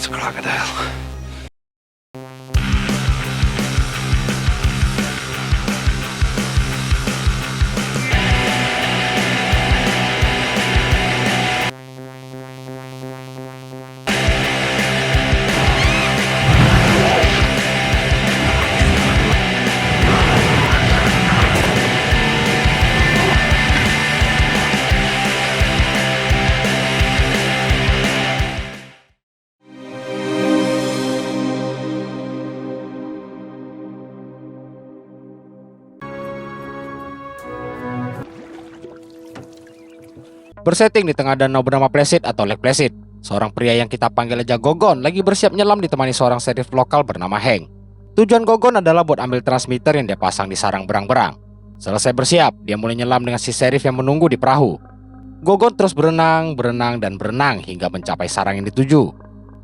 crocodile. Bersetting di tengah danau bernama Placid atau Lake Placid, seorang pria yang kita panggil aja Gogon lagi bersiap nyelam ditemani seorang sheriff lokal bernama Hank. Tujuan Gogon adalah buat ambil transmitter yang dia pasang di sarang berang-berang. Selesai bersiap, dia mulai nyelam dengan si sheriff yang menunggu di perahu. Gogon terus berenang, dan berenang hingga mencapai sarang yang dituju.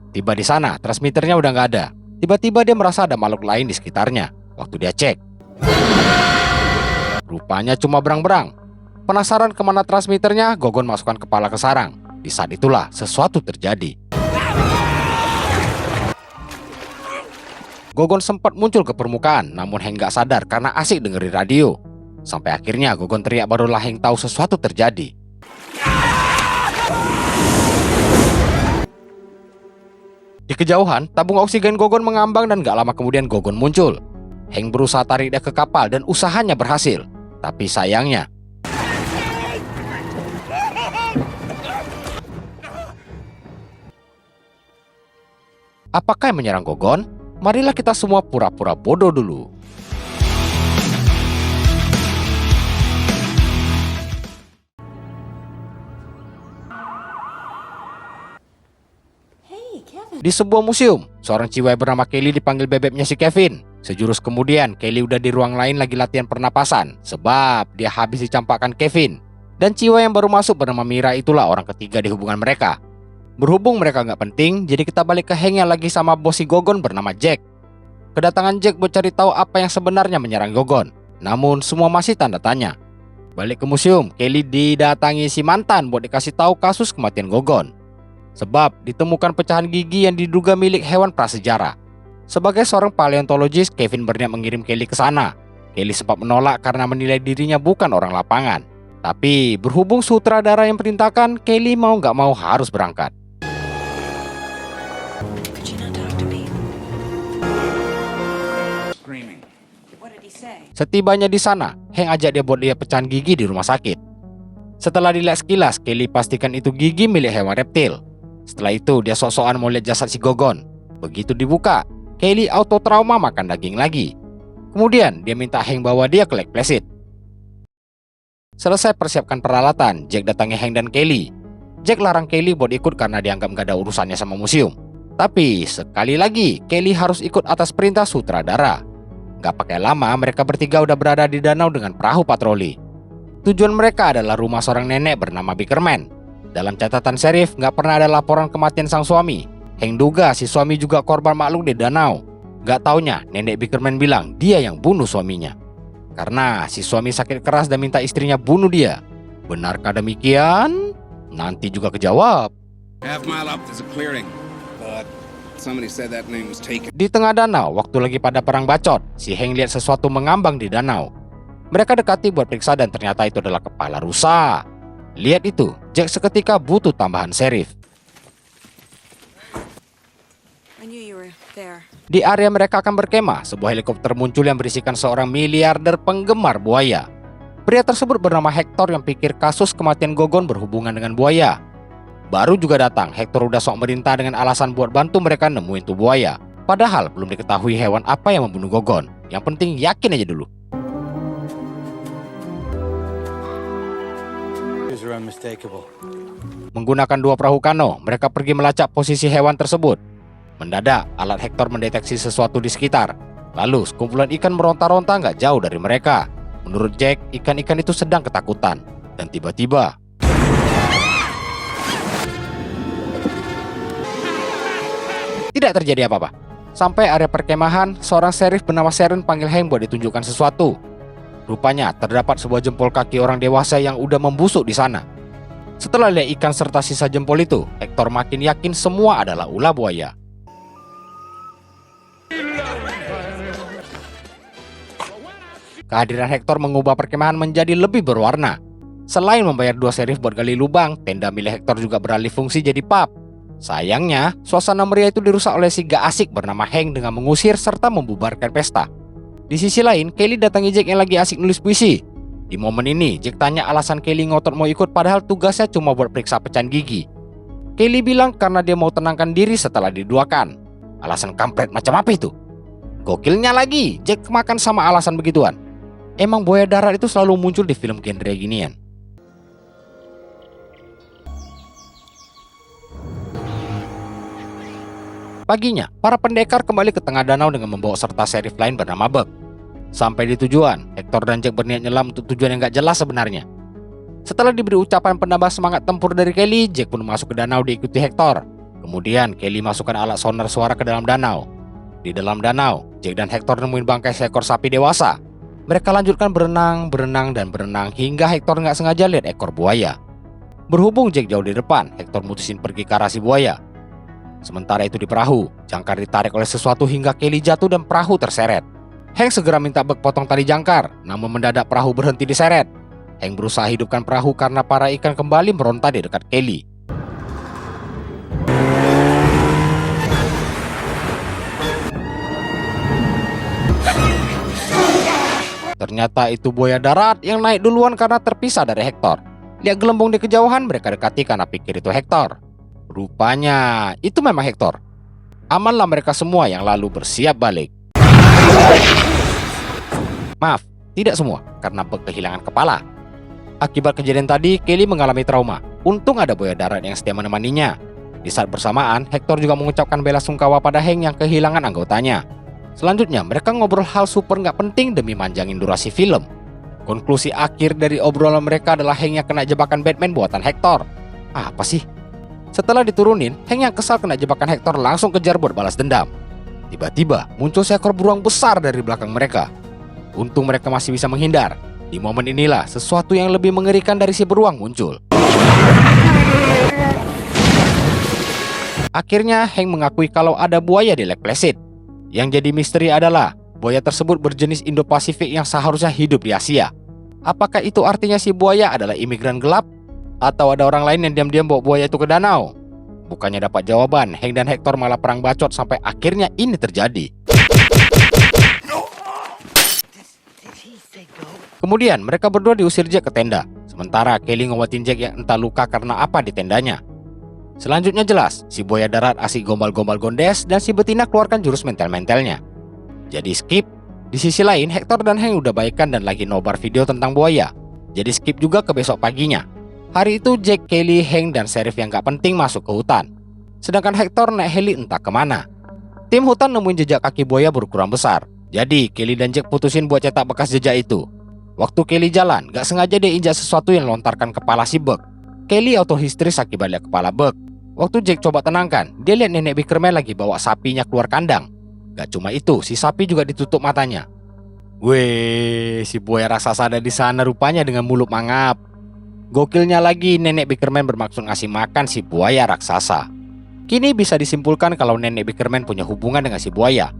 Tiba di sana, transmitternya udah nggak ada. Tiba-tiba dia merasa ada makhluk lain di sekitarnya. Waktu dia cek, rupanya cuma berang-berang. Penasaran kemana transmitternya, Gogon masukkan kepala ke sarang. Di saat itulah sesuatu terjadi. Gogon sempat muncul ke permukaan, namun Hank gak sadar karena asik dengerin radio. Sampai akhirnya Gogon teriak, barulah Hank tahu sesuatu terjadi. Di kejauhan, tabung oksigen Gogon mengambang dan gak lama kemudian Gogon muncul. Hank berusaha tarik dia ke kapal dan usahanya berhasil. Tapi sayangnya, apakah yang menyerang Gogon? Marilah kita semua pura-pura bodoh dulu. Di sebuah museum, seorang ciwai bernama Kelly dipanggil bebeknya si Kevin. Sejurus kemudian, Kelly udah di ruang lain lagi latihan pernapasan, sebab dia habis dicampakkan Kevin. Dan ciwai yang baru masuk bernama Mira itulah orang ketiga di hubungan mereka. Berhubung mereka nggak penting, jadi kita balik ke Hank yang lagi sama bos si Gogon bernama Jack. Kedatangan Jack buat cari tahu apa yang sebenarnya menyerang Gogon. Namun semua masih tanda tanya. Balik ke museum, Kelly didatangi si mantan buat dikasih tahu kasus kematian Gogon. Sebab ditemukan pecahan gigi yang diduga milik hewan prasejarah. Sebagai seorang paleontologis, Kevin berniat mengirim Kelly ke sana. Kelly sempat menolak karena menilai dirinya bukan orang lapangan. Tapi berhubung sutradara yang perintahkan, Kelly mau nggak mau harus berangkat. Setibanya di sana, Hank ajak dia buat lihat pecahan gigi di rumah sakit. Setelah dilihat sekilas, Kelly pastikan itu gigi milik hewan reptil. Setelah itu dia sok-sokan mau lihat jasad si Gogon. Begitu dibuka, Kelly auto trauma makan daging lagi. Kemudian dia minta Hank bawa dia ke Lake Placid. Selesai persiapkan peralatan, Jack datangi Hank dan Kelly. Jack larang Kelly buat ikut karena dianggap gak ada urusannya sama museum. Tapi sekali lagi, Kelly harus ikut atas perintah sutradara. Gak pakai lama, mereka bertiga udah berada di danau dengan perahu patroli. Tujuan mereka adalah rumah seorang nenek bernama Bickerman. Dalam catatan sheriff, gak pernah ada laporan kematian sang suami. Hank duga si suami juga korban makhluk di danau. Gak taunya, nenek Bickerman bilang dia yang bunuh suaminya. Karena si suami sakit keras dan minta istrinya bunuh dia. Benarkah demikian? Nanti juga kejawab. Di tengah danau, waktu lagi pada perang bacot, si Hank lihat sesuatu mengambang di danau. Mereka dekati buat periksa dan ternyata itu adalah kepala rusa. Lihat itu, Jack seketika butuh tambahan sheriff. Di area mereka akan berkemah, sebuah helikopter muncul yang berisikan seorang miliarder penggemar buaya. Pria tersebut bernama Hector yang pikir kasus kematian Gogon berhubungan dengan buaya. Baru juga datang, Hector udah sok merintah dengan alasan buat bantu mereka nemuin tuh buaya. Padahal belum diketahui hewan apa yang membunuh Gogon. Yang penting yakin aja dulu. Menggunakan dua perahu kano, mereka pergi melacak posisi hewan tersebut. Mendadak, alat Hector mendeteksi sesuatu di sekitar. Lalu, sekumpulan ikan meronta-ronta nggak jauh dari mereka. Menurut Jack, ikan-ikan itu sedang ketakutan. Dan tiba-tiba, tidak terjadi apa-apa. Sampai area perkemahan, seorang sheriff bernama Sharon panggil Hank buat ditunjukkan sesuatu. Rupanya terdapat sebuah jempol kaki orang dewasa yang udah membusuk di sana. Setelah lihat ikan serta sisa jempol itu, Hector makin yakin semua adalah ulah buaya. kehadiran Hector mengubah perkemahan menjadi lebih berwarna. Selain membayar 2 sheriff buat gali lubang, tenda milik Hector juga beralih fungsi jadi pub. Sayangnya, suasana meriah itu dirusak oleh si gak asik bernama Hank dengan mengusir serta membubarkan pesta. Di sisi lain, Kelly datangi Jack yang lagi asik nulis puisi. Di momen ini, Jack tanya alasan Kelly ngotot mau ikut padahal tugasnya cuma buat periksa pecahan gigi. Kelly bilang karena dia mau tenangkan diri setelah diduakan. Alasan kampret macam apa itu? Gokilnya lagi, Jack kemakan sama alasan begituan. Emang buaya darat itu selalu muncul di film genre ginian. Paginya, para pendekar kembali ke tengah danau dengan membawa serta sheriff lain bernama Buck. Sampai di tujuan, Hector dan Jack berniat nyelam untuk tujuan yang gak jelas sebenarnya. Setelah diberi ucapan penambah semangat tempur dari Kelly, Jack pun masuk ke danau diikuti Hector. Kemudian Kelly masukkan alat sonar suara ke dalam danau. Di dalam danau, Jack dan Hector nemuin bangkai seekor sapi dewasa. Mereka lanjutkan berenang hingga Hector nggak sengaja lihat ekor buaya. Berhubung Jack jauh di depan, Hector mutusin pergi ke arah si buaya. Sementara itu di perahu, jangkar ditarik oleh sesuatu hingga Kelly jatuh dan perahu terseret. Hank segera minta Buck potong tali jangkar, namun mendadak perahu berhenti diseret. Hank berusaha hidupkan perahu karena para ikan kembali meronta di dekat Kelly. Ternyata itu buaya darat yang naik duluan karena terpisah dari Hector. Lihat gelembung di kejauhan, mereka dekati karena pikir itu Hector. Rupanya itu memang Hector. Amanlah mereka semua yang lalu bersiap balik. Maaf, tidak semua, karena Buck kehilangan kepala. Akibat kejadian tadi, Kelly mengalami trauma. Untung ada buaya darat yang setia menemaninya. Di saat bersamaan, Hector juga mengucapkan bela sungkawa pada Hank yang kehilangan anggotanya. Selanjutnya, mereka ngobrol hal super nggak penting demi manjangin durasi film. Konklusi akhir dari obrolan mereka adalah Hank yang kena jebakan Batman buatan Hector. Apa sih? Setelah diturunin, Hank yang kesal kena jebakan Hector langsung kejar buat balas dendam. Tiba-tiba muncul seekor beruang besar dari belakang mereka. Untung mereka masih bisa menghindar. Di momen inilah sesuatu yang lebih mengerikan dari si beruang muncul. Akhirnya Hank mengakui kalau ada buaya di Lake Placid. Yang jadi misteri adalah buaya tersebut berjenis Indo-Pasifik yang seharusnya hidup di Asia. Apakah itu artinya si buaya adalah imigran gelap? Atau ada orang lain yang diam-diam bawa buaya itu ke danau? Bukannya dapat jawaban, Hank dan Hector malah perang bacot sampai akhirnya ini terjadi. Kemudian mereka berdua diusir Jack ke tenda. Sementara Kelly ngobatin Jack yang entah luka karena apa di tendanya. Selanjutnya jelas, si buaya darat asik gombal-gombal gondes dan si betina keluarkan jurus mental-mentalnya. Jadi skip. Di sisi lain, Hector dan Hank udah baikan dan lagi nobar video tentang buaya. Jadi skip juga ke besok paginya. Hari itu Jack, Kelly, Hank, dan sheriff yang gak penting masuk ke hutan. Sedangkan Hector naik heli entah kemana. Tim hutan nemuin jejak kaki buaya berukuran besar. Jadi Kelly dan Jack putusin buat cetak bekas jejak itu. Waktu Kelly jalan, gak sengaja dia injak sesuatu yang lontarkan kepala si Buck. Kelly auto histeris akibat lihat kepala Buck. Waktu Jack coba tenangkan, dia lihat nenek Bickerman lagi bawa sapinya keluar kandang. Gak cuma itu, si sapi juga ditutup matanya. Weh, si buaya raksasa ada di sana rupanya dengan mulut mangap. Gokilnya lagi, nenek Bickerman bermaksud ngasih makan si buaya raksasa. Kini bisa disimpulkan kalau nenek Bickerman punya hubungan dengan si buaya.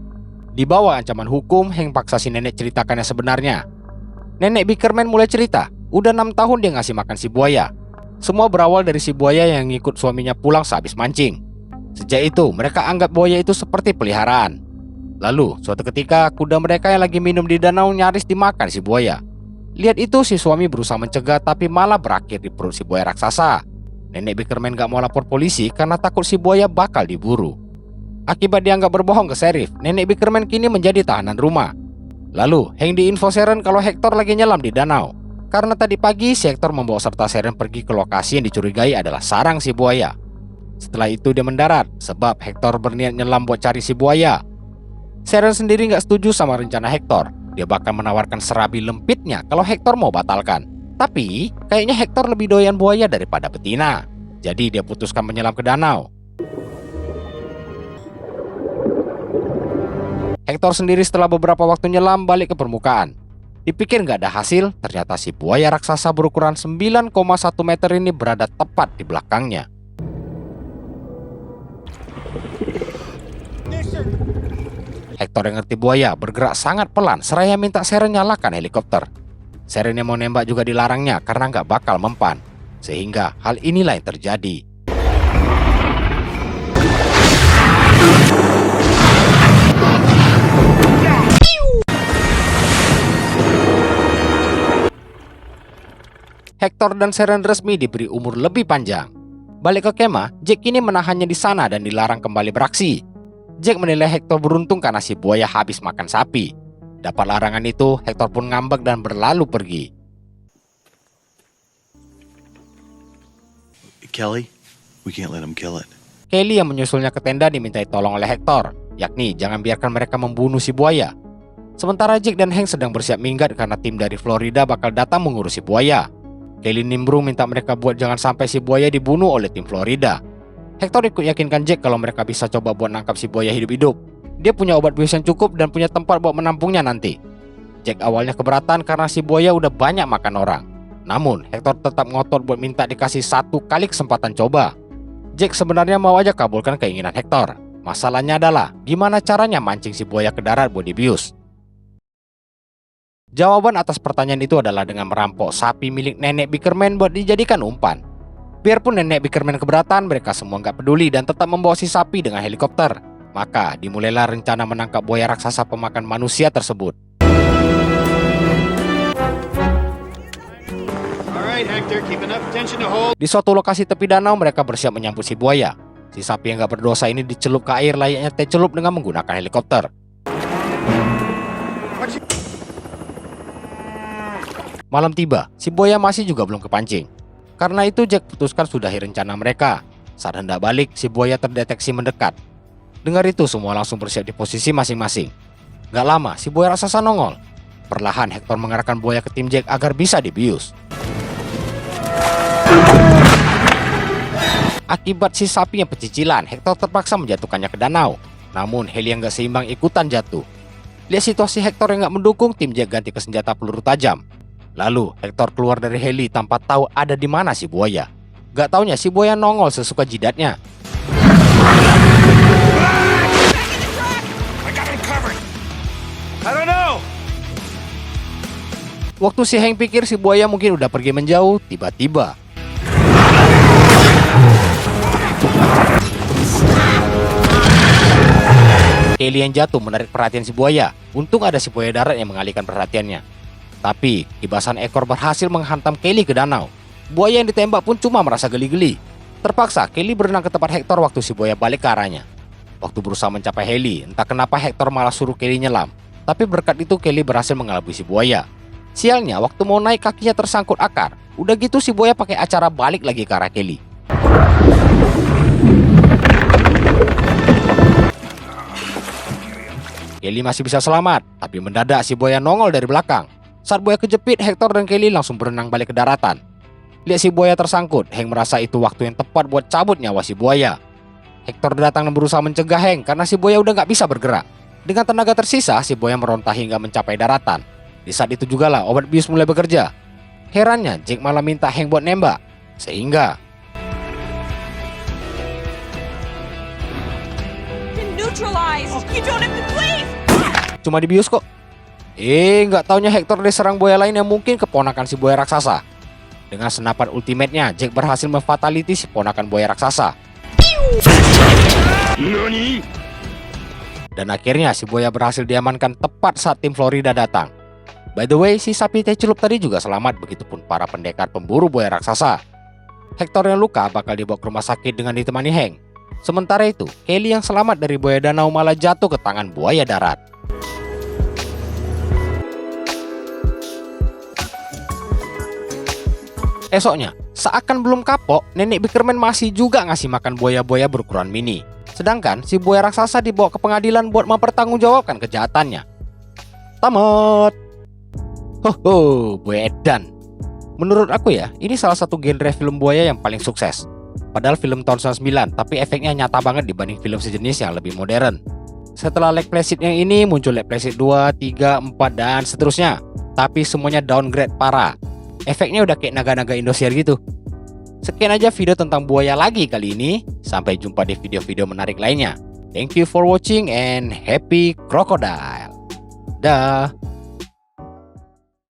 Di bawah ancaman hukum, Hank paksa si nenek ceritakan yang sebenarnya. Nenek Bickerman mulai cerita, udah 6 tahun dia ngasih makan si buaya. Semua berawal dari si buaya yang ngikut suaminya pulang sehabis mancing. Sejak itu, mereka anggap buaya itu seperti peliharaan. Lalu, suatu ketika, kuda mereka yang lagi minum di danau nyaris dimakan si buaya. Lihat itu, si suami berusaha mencegah tapi malah berakhir di perut si buaya raksasa. Nenek Bickerman gak mau lapor polisi karena takut si buaya bakal diburu. Akibat dianggap berbohong ke sheriff, nenek Bickerman kini menjadi tahanan rumah. Lalu, Hank diinfo Sharon kalau Hector lagi nyelam di danau. Karena tadi pagi, si Hector membawa serta Sharon pergi ke lokasi yang dicurigai adalah sarang si buaya. Setelah itu dia mendarat, sebab Hector berniat nyelam buat cari si buaya. Sharon sendiri gak setuju sama rencana Hector. Dia bahkan menawarkan serabi lempitnya kalau Hector mau batalkan. Tapi, kayaknya Hector lebih doyan buaya daripada betina. Jadi dia putuskan menyelam ke danau. Hector sendiri setelah beberapa waktu nyelam balik ke permukaan. Dipikir nggak ada hasil, ternyata si buaya raksasa berukuran 9,1 meter ini berada tepat di belakangnya. Hector yang ngerti buaya bergerak sangat pelan seraya minta Seren nyalakan helikopter. Seren yang mau nembak juga dilarangnya karena nggak bakal mempan. Sehingga hal inilah yang terjadi. Hector dan Seren resmi diberi umur lebih panjang. Balik ke kemah, Jack kini menahannya di sana dan dilarang kembali beraksi. Jack menilai Hector beruntung karena si buaya habis makan sapi. Dapat larangan itu, Hector pun ngambek dan berlalu pergi. Kelly, we can't let him kill it. Kelly yang menyusulnya ke tenda dimintai tolong oleh Hector, yakni jangan biarkan mereka membunuh si buaya. Sementara Jack dan Hank sedang bersiap minggat karena tim dari Florida bakal datang mengurus si buaya. Kelly nimbrung minta mereka buat jangan sampai si buaya dibunuh oleh tim Florida. Hector ikut yakinkan Jack kalau mereka bisa coba buat nangkap si buaya hidup-hidup. Dia punya obat bius yang cukup dan punya tempat buat menampungnya nanti. Jack awalnya keberatan karena si buaya udah banyak makan orang. Namun Hector tetap ngotot buat minta dikasih 1 kali kesempatan coba. Jack sebenarnya mau aja kabulkan keinginan Hector. Masalahnya adalah gimana caranya mancing si buaya ke darat buat dibius. Jawaban atas pertanyaan itu adalah dengan merampok sapi milik nenek Bickerman buat dijadikan umpan. Biarpun nenek Bickerman keberatan, mereka semua nggak peduli dan tetap membawa si sapi dengan helikopter. Maka dimulailah rencana menangkap buaya raksasa pemakan manusia tersebut. Di suatu lokasi tepi danau, mereka bersiap menyambut si buaya. Si sapi yang gak berdosa ini dicelup ke air layaknya teh celup dengan menggunakan helikopter. Malam tiba, si buaya masih juga belum kepancing. Karena itu Jack putuskan sudahi rencana mereka. Saat hendak balik, si buaya terdeteksi mendekat. Dengar itu, semua langsung bersiap di posisi masing-masing. Gak lama, si buaya raksasa nongol. Perlahan Hector mengarahkan buaya ke tim Jack agar bisa dibius. Akibat si sapi yang pecicilan, Hector terpaksa menjatuhkannya ke danau. Namun heli yang gak seimbang ikutan jatuh. Lihat situasi Hector yang gak mendukung, tim Jack ganti ke senjata peluru tajam. Lalu Hector keluar dari heli tanpa tahu ada di mana si buaya. Gak taunya si buaya nongol sesuka jidatnya. Waktu si Hank pikir si buaya mungkin udah pergi menjauh, tiba-tiba Kelly yang jatuh menarik perhatian si buaya. Untung ada si buaya darat yang mengalihkan perhatiannya. Tapi kibasan ekor berhasil menghantam Kelly ke danau. Buaya yang ditembak pun cuma merasa geli-geli. Terpaksa Kelly berenang ke tempat Hector waktu si buaya balik ke arahnya. Waktu berusaha mencapai heli, entah kenapa Hector malah suruh Kelly nyelam. Tapi berkat itu Kelly berhasil mengelabui si buaya. Sialnya waktu mau naik kakinya tersangkut akar. Udah gitu si buaya pakai acara balik lagi ke arah Kelly. Kelly masih bisa selamat, tapi mendadak si buaya nongol dari belakang. Saat buaya kejepit, Hector dan Kelly langsung berenang balik ke daratan. Lihat si buaya tersangkut, Hank merasa itu waktu yang tepat buat cabut nyawa si buaya. Hector datang dan berusaha mencegah Hank karena si buaya udah gak bisa bergerak. Dengan tenaga tersisa, si buaya meronta hingga mencapai daratan. Di saat itu jugalah obat bius mulai bekerja. Herannya, Jack malah minta Hank buat nembak. Sehingga cuma dibius kok. Nggak taunya Hector diserang buaya lain yang mungkin keponakan si buaya raksasa. Dengan senapan ultimate-nya, Jack berhasil memfatality si ponakan buaya raksasa. Dan akhirnya si buaya berhasil diamankan tepat saat tim Florida datang. By the way, si sapi teh celup tadi juga selamat, begitupun para pendekar pemburu buaya raksasa. Hector yang luka bakal dibawa ke rumah sakit dengan ditemani Hank. Sementara itu, Kelly yang selamat dari buaya danau malah jatuh ke tangan buaya darat. Esoknya, seakan belum kapok, nenek Bickerman masih juga ngasih makan buaya-buaya berukuran mini. Sedangkan si buaya raksasa dibawa ke pengadilan buat mempertanggungjawabkan kejahatannya. Tamat. Hoho, buaya edan. Menurut aku ya, ini salah satu genre film buaya yang paling sukses. Padahal film tahun 99, tapi efeknya nyata banget dibanding film sejenis yang lebih modern. Setelah Lake Placid yang ini, muncul Lake Placid 2, 3, 4, dan seterusnya. Tapi semuanya downgrade parah. Efeknya udah kayak naga-naga Indosiar gitu. Sekian aja video tentang buaya lagi kali ini. Sampai jumpa di video-video menarik lainnya. Thank you for watching and happy crocodile. Dah.